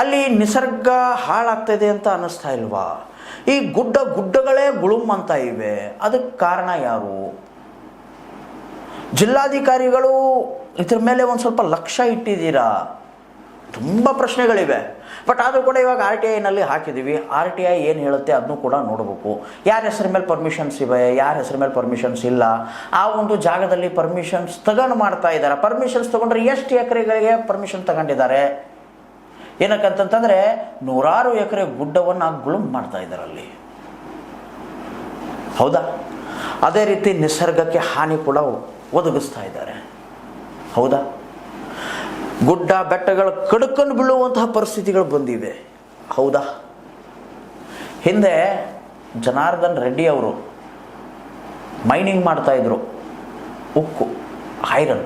ಅಲ್ಲಿ ನಿಸರ್ಗ ಹಾಳಾಗ್ತಾಯಿದೆ ಅಂತ ಅನ್ನಿಸ್ತಾ ಇಲ್ವಾ? ಈ ಗುಡ್ಡಗಳೇ ಗುಳುಮ್ ಅಂತ ಇವೆ, ಅದಕ್ಕೆ ಕಾರಣ ಯಾರು? ಜಿಲ್ಲಾಧಿಕಾರಿಗಳು ಇದ್ರ ಮೇಲೆ ಒಂದು ಸ್ವಲ್ಪ ಲಕ್ಷ್ಯ ಇಟ್ಟಿದ್ದೀರಾ? ತುಂಬ ಪ್ರಶ್ನೆಗಳಿವೆ. ಬಟ್ ಆದರೂ ಕೂಡ ಇವಾಗ RTIನಲ್ಲಿ ಹಾಕಿದ್ದೀವಿ. RTI ಏನು ಹೇಳುತ್ತೆ ಅದನ್ನು ಕೂಡ ನೋಡಬೇಕು. ಯಾರ ಹೆಸರ ಮೇಲೆ ಪರ್ಮಿಷನ್ಸ್ ಇವೆ, ಯಾರ ಹೆಸರ ಮೇಲೆ ಪರ್ಮಿಷನ್ಸ್ ಇಲ್ಲ, ಆ ಒಂದು ಜಾಗದಲ್ಲಿ ಪರ್ಮಿಷನ್ಸ್ ಮಾಡ್ತಾ ಇದ್ದಾರೆ. ಪರ್ಮಿಷನ್ಸ್ ತಗೊಂಡ್ರೆ ಎಷ್ಟು ಎಕರೆಗಳಿಗೆ ಪರ್ಮಿಷನ್ ತಗೊಂಡಿದ್ದಾರೆ? ಏನಕ್ಕಂತಂದರೆ ನೂರಾರು ಎಕರೆ ಗುಡ್ಡವನ್ನು ಗುಳುಮ್ ಮಾಡ್ತಾ ಇದ್ದಾರೆ ಅಲ್ಲಿ. ಹೌದಾ? ಅದೇ ರೀತಿ ನಿಸರ್ಗಕ್ಕೆ ಹಾನಿ ಕೂಡ ಒದಗಿಸ್ತಾ ಇದ್ದಾರೆ. ಹೌದಾ? ಗುಡ್ಡ ಬೆಟ್ಟಗಳು ಕಡ್ಕೊಂಡು ಬೀಳುವಂತಹ ಪರಿಸ್ಥಿತಿಗಳು ಬಂದಿವೆ. ಹೌದಾ? ಹಿಂದೆ ಜನಾರ್ದನ್ ರೆಡ್ಡಿ ಅವರು ಮೈನಿಂಗ್ ಮಾಡ್ತಾಯಿದ್ರು, ಉಕ್ಕು, ಐರನ್.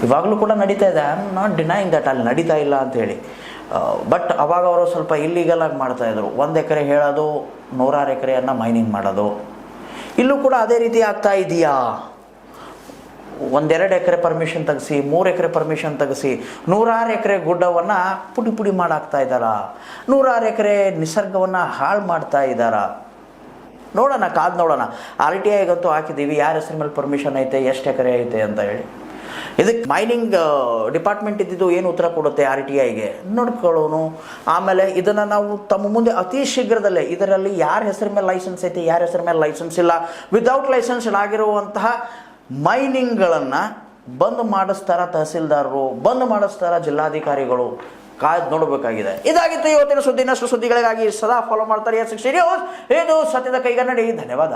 ಇವಾಗಲೂ ಕೂಡ ನಡೀತಾ ಇದೆ. I am not denying that ಅಲ್ಲಿ ನಡೀತಾ ಇಲ್ಲ ಅಂಥೇಳಿ. ಬಟ್ ಅವಾಗ ಅವರು ಸ್ವಲ್ಪ ಇಲ್ಲಿಗಲ್ ಆಗಿ ಮಾಡ್ತಾಯಿದ್ರು. 1 ಎಕರೆ ಹೇಳೋದು, 100 ಎಕರೆಯನ್ನು ಮೈನಿಂಗ್ ಮಾಡೋದು. ಇಲ್ಲೂ ಕೂಡ ಅದೇ ರೀತಿ ಆಗ್ತಾ ಇದೆಯಾ? 1-2 ಎಕರೆ ಪರ್ಮಿಷನ್ ತೆಗೆಸಿ, 3 ಎಕರೆ ಪರ್ಮಿಷನ್ ತೆಗೆಸಿ, 100 ಎಕರೆ ಗುಡ್ಡವನ್ನು ಪುಡಿ ಮಾಡಾಕ್ತಾ ಇದ್ದಾರಾ? 100 ಎಕರೆ ನಿಸರ್ಗವನ್ನು ಹಾಳು ಮಾಡ್ತಾ ಇದ್ದಾರಾ? ನೋಡೋಣ, ಕಾದು ನೋಡೋಣ. RTIಗಂತೂ ಹಾಕಿದ್ದೀವಿ, ಯಾರ ಹೆಸರ ಮೇಲೆ ಪರ್ಮಿಷನ್ ಐತೆ, ಎಷ್ಟು ಎಕರೆ ಐತೆ ಅಂತ ಹೇಳಿ. ಇದಕ್ಕೆ ಮೈನಿಂಗ್ ಡಿಪಾರ್ಟ್ಮೆಂಟ್ ಇದ್ದಿದ್ದು ಏನು ಉತ್ತರ ಕೊಡುತ್ತೆ RTIಗೆ ನೋಡ್ಕೊಳ್ಳೋನು. ಆಮೇಲೆ ಇದನ್ನು ನಾವು ತಮ್ಮ ಮುಂದೆ ಅತಿ ಶೀಘ್ರದಲ್ಲೇ ಇದರಲ್ಲಿ ಯಾರ ಹೆಸರ ಮೇಲೆ ಲೈಸೆನ್ಸ್ ಐತೆ, ಯಾರ ಹೆಸರ ಮೇಲೆ ಲೈಸೆನ್ಸ್ ಇಲ್ಲ, ವಿದೌಟ್ ಲೈಸೆನ್ಸ್ ಆಗಿರುವಂತಹ ಮೈನಿಂಗ್ಗಳನ್ನು ಬಂದ್ ಮಾಡಿಸ್ತಾರ ತಹಸೀಲ್ದಾರರು, ಬಂದ್ ಮಾಡಿಸ್ತಾರ ಜಿಲ್ಲಾಧಿಕಾರಿಗಳು, ಕಾಯ್ದು ನೋಡಬೇಕಾಗಿದೆ. ಇದಾಗಿತ್ತು ಇವತ್ತಿನ ಸುದ್ದಿ. ಇನ್ನಷ್ಟು ಸುದ್ದಿಗಳಿಗಾಗಿ ಸದಾ ಫಾಲೋ ಮಾಡ್ತಾರೆ S60 ನ್ಯೂಸ್. ಇದು ಸತ್ಯದ ಕೈಗನ್ನಡಿ. ಧನ್ಯವಾದ.